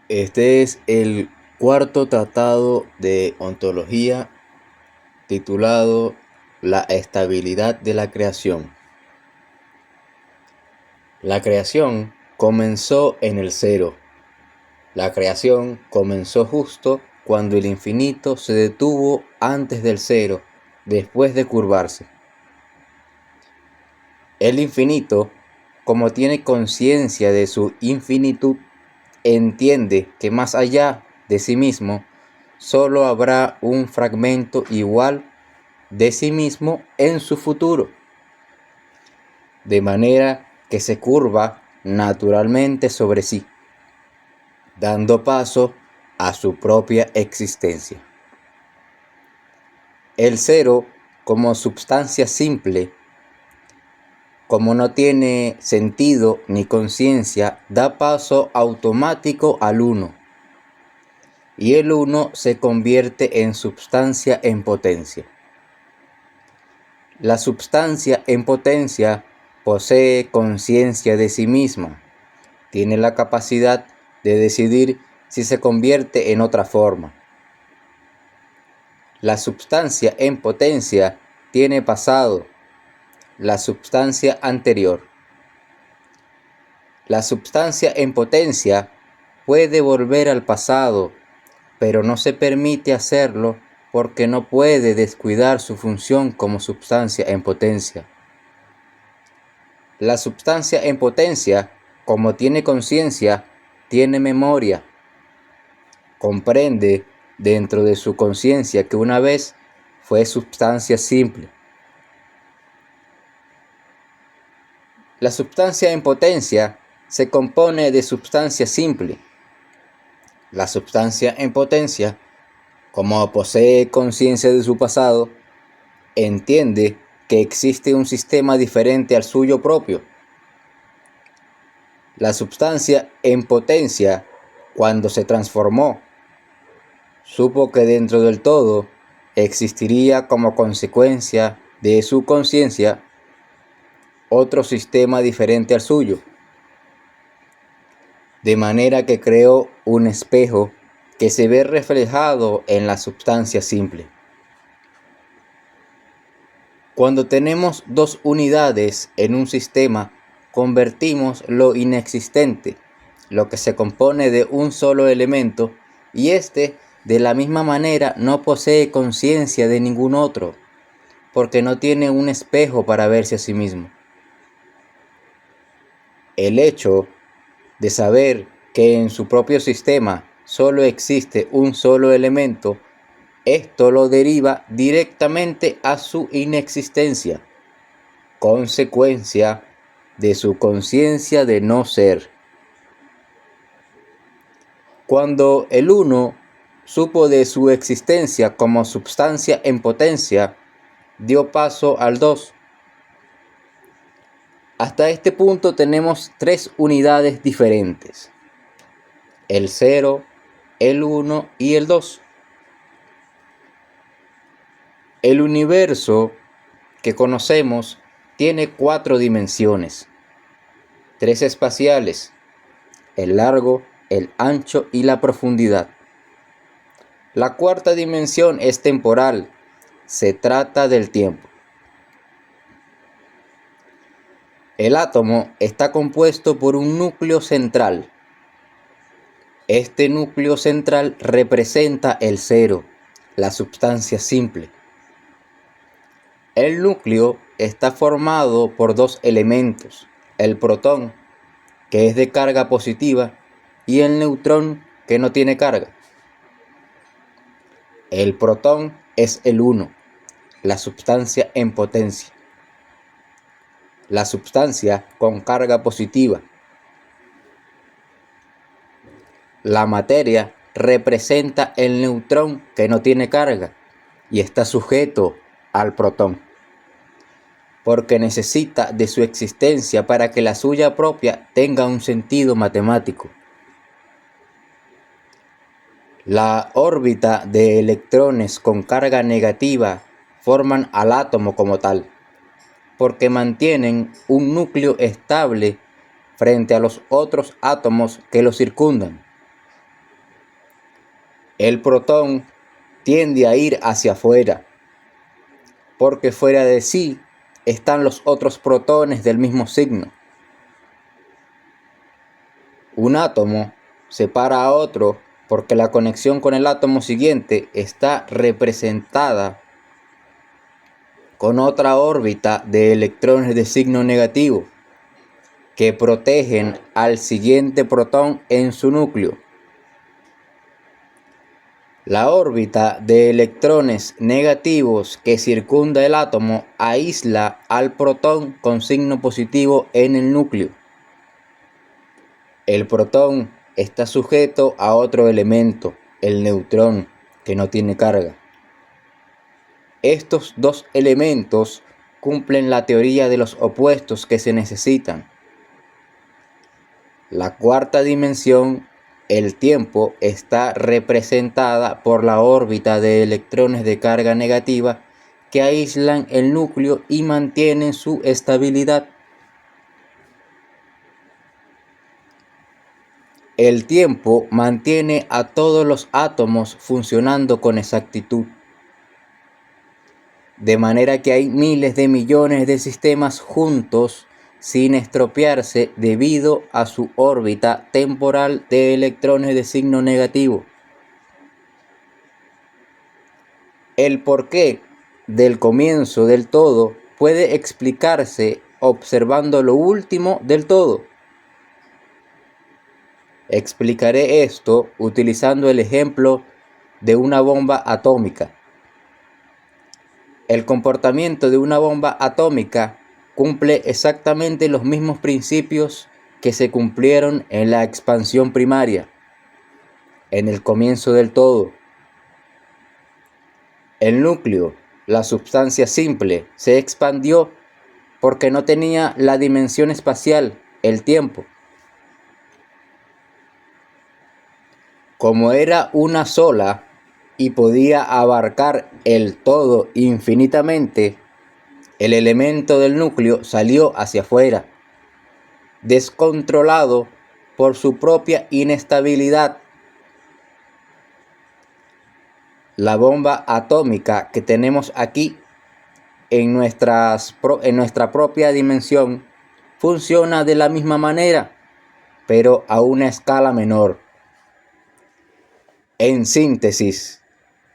Este es el cuarto tratado de ontología titulado La estabilidad de la creación. La creación comenzó en el cero. La creación comenzó justo cuando el infinito se detuvo antes del cero, después de curvarse. El infinito, como tiene conciencia de su infinitud, entiende que más allá de sí mismo solo habrá un fragmento igual de sí mismo en su futuro, de manera que se curva naturalmente sobre sí, dando paso a su propia existencia. El cero, como substancia simple, como no tiene sentido ni conciencia, da paso automático al uno, y el uno se convierte en substancia en potencia. La substancia en potencia posee conciencia de sí misma, tiene la capacidad de decidir si se convierte en otra forma. La substancia en potencia tiene pasado, la substancia anterior. La substancia en potencia puede volver al pasado, pero no se permite hacerlo porque no puede descuidar su función como substancia en potencia. La substancia en potencia, como tiene conciencia, tiene memoria. Comprende dentro de su conciencia que una vez fue substancia simple. La substancia en potencia se compone de substancia simple. La substancia en potencia, como posee conciencia de su pasado, entiende que existe un sistema diferente al suyo propio. La substancia en potencia, cuando se transformó, supo que dentro del todo existiría como consecuencia de su conciencia otro sistema diferente al suyo, de manera que creó un espejo que se ve reflejado en la substancia simple. Cuando tenemos dos unidades en un sistema, convertimos lo inexistente, lo que se compone de un solo elemento, y éste de la misma manera no posee conciencia de ningún otro, porque no tiene un espejo para verse a sí mismo. El hecho de saber que en su propio sistema solo existe un solo elemento, esto lo deriva directamente a su inexistencia, consecuencia de su conciencia de no ser. Cuando el uno supo de su existencia como substancia en potencia, dio paso al dos. Hasta este punto tenemos tres unidades diferentes: el 0, el 1 y el 2. El universo que conocemos tiene 4 dimensiones, 3 espaciales: el largo, el ancho y la profundidad. La cuarta dimensión es temporal, se trata del tiempo. El átomo está compuesto por un núcleo central. Este núcleo central representa el cero, la substancia simple. El núcleo está formado por dos elementos: el protón, que es de carga positiva, y el neutrón, que no tiene carga. El protón es el 1, la substancia en potencia. La substancia con carga positiva. La materia representa el neutrón, que no tiene carga y está sujeto al protón, porque necesita de su existencia para que la suya propia tenga un sentido matemático. La órbita de electrones con carga negativa forman al átomo como tal, porque mantienen un núcleo estable frente a los otros átomos que lo circundan. El protón tiende a ir hacia afuera, porque fuera de sí están los otros protones del mismo signo. Un átomo separa a otro porque la conexión con el átomo siguiente está representada con otra órbita de electrones de signo negativo que protegen al siguiente protón en su núcleo. La órbita de electrones negativos que circunda el átomo aísla al protón con signo positivo en el núcleo. El protón está sujeto a otro elemento, el neutrón, que no tiene carga. Estos dos elementos cumplen la teoría de los opuestos que se necesitan. La cuarta dimensión, el tiempo, está representada por la órbita de electrones de carga negativa que aíslan el núcleo y mantienen su estabilidad. El tiempo mantiene a todos los átomos funcionando con exactitud, de manera que hay miles de millones de sistemas juntos sin estropearse debido a su órbita temporal de electrones de signo negativo. El porqué del comienzo del todo puede explicarse observando lo último del todo. Explicaré esto utilizando el ejemplo de una bomba atómica. El comportamiento de una bomba atómica cumple exactamente los mismos principios que se cumplieron en la expansión primaria, en el comienzo del todo. El núcleo, la sustancia simple, se expandió porque no tenía la dimensión espacial, el tiempo. Como era una sola y podía abarcar el todo infinitamente, el elemento del núcleo salió hacia afuera, descontrolado por su propia inestabilidad. La bomba atómica que tenemos aquí en nuestra propia dimensión funciona de la misma manera, pero a una escala menor. En síntesis,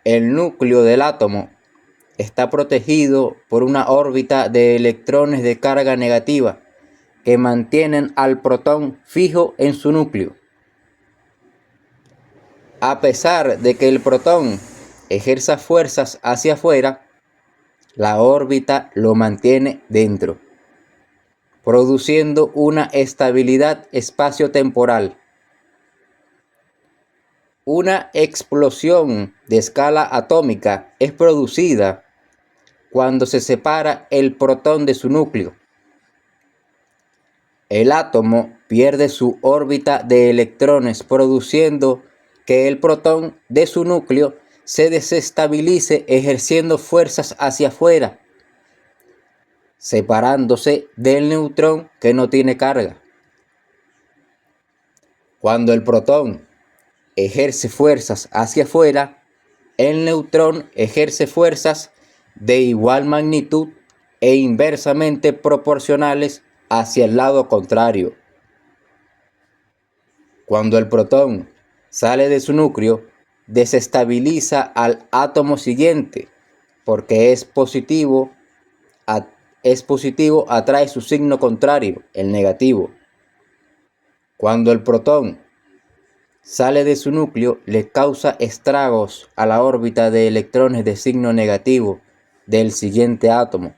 el núcleo del átomo está protegido por una órbita de electrones de carga negativa que mantienen al protón fijo en su núcleo. A pesar de que el protón ejerza fuerzas hacia afuera, la órbita lo mantiene dentro, produciendo una estabilidad espacio-temporal. Una explosión de escala atómica es producida cuando se separa el protón de su núcleo. El átomo pierde su órbita de electrones, produciendo que el protón de su núcleo se desestabilice ejerciendo fuerzas hacia afuera, separándose del neutrón que no tiene carga. Cuando el protón ejerce fuerzas hacia afuera, el neutrón ejerce fuerzas de igual magnitud e inversamente proporcionales hacia el lado contrario. Cuando el protón sale de su núcleo, desestabiliza al átomo siguiente, porque es positivo, atrae su signo contrario, el negativo. Cuando el protón sale de su núcleo, le causa estragos a la órbita de electrones de signo negativo del siguiente átomo.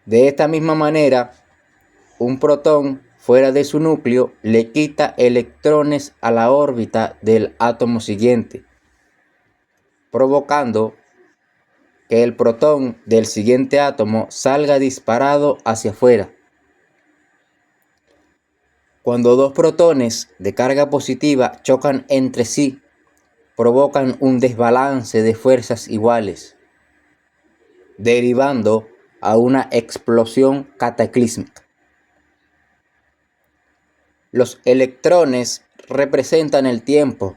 De esta misma manera, un protón fuera de su núcleo le quita electrones a la órbita del átomo siguiente, provocando que el protón del siguiente átomo salga disparado hacia afuera. Cuando dos protones de carga positiva chocan entre sí, provocan un desbalance de fuerzas iguales, derivando a una explosión cataclísmica. Los electrones representan el tiempo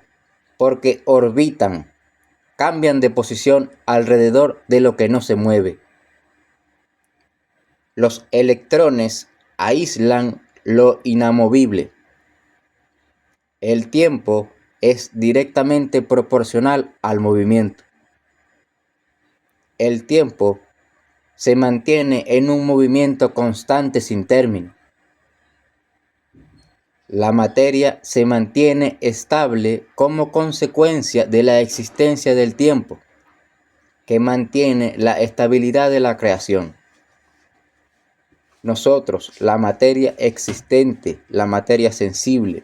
porque orbitan, cambian de posición alrededor de lo que no se mueve. Los electrones aíslan lo inamovible. El tiempo es directamente proporcional al movimiento. El tiempo se mantiene en un movimiento constante sin término. La materia se mantiene estable como consecuencia de la existencia del tiempo, que mantiene la estabilidad de la creación. Nosotros, la materia existente, la materia sensible,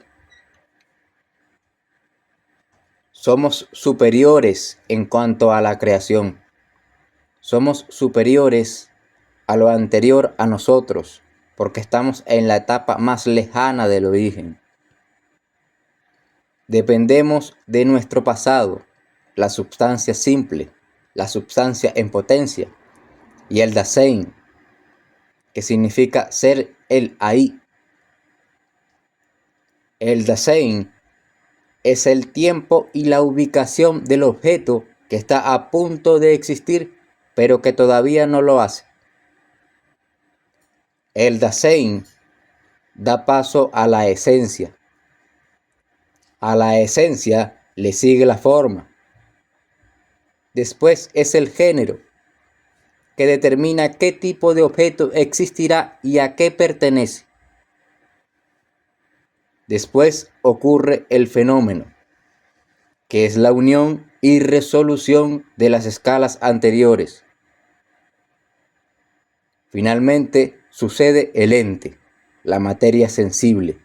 somos superiores en cuanto a la creación. Somos superiores a lo anterior a nosotros, porque estamos en la etapa más lejana del origen. Dependemos de nuestro pasado, la substancia simple, la substancia en potencia, y el Dasein, que significa ser el ahí. El Dasein es el tiempo y la ubicación del objeto que está a punto de existir, pero que todavía no lo hace. El Dasein da paso a la esencia. A la esencia le sigue la forma. Después es el género, que determina qué tipo de objeto existirá y a qué pertenece. Después ocurre el fenómeno, que es la unión y resolución de las escalas anteriores. Finalmente sucede el ente, la materia sensible.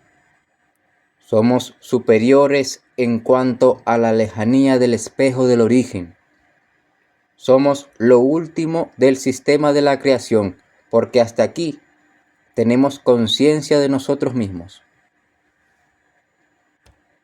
Somos superiores en cuanto a la lejanía del espejo del origen. Somos lo último del sistema de la creación, porque hasta aquí tenemos conciencia de nosotros mismos.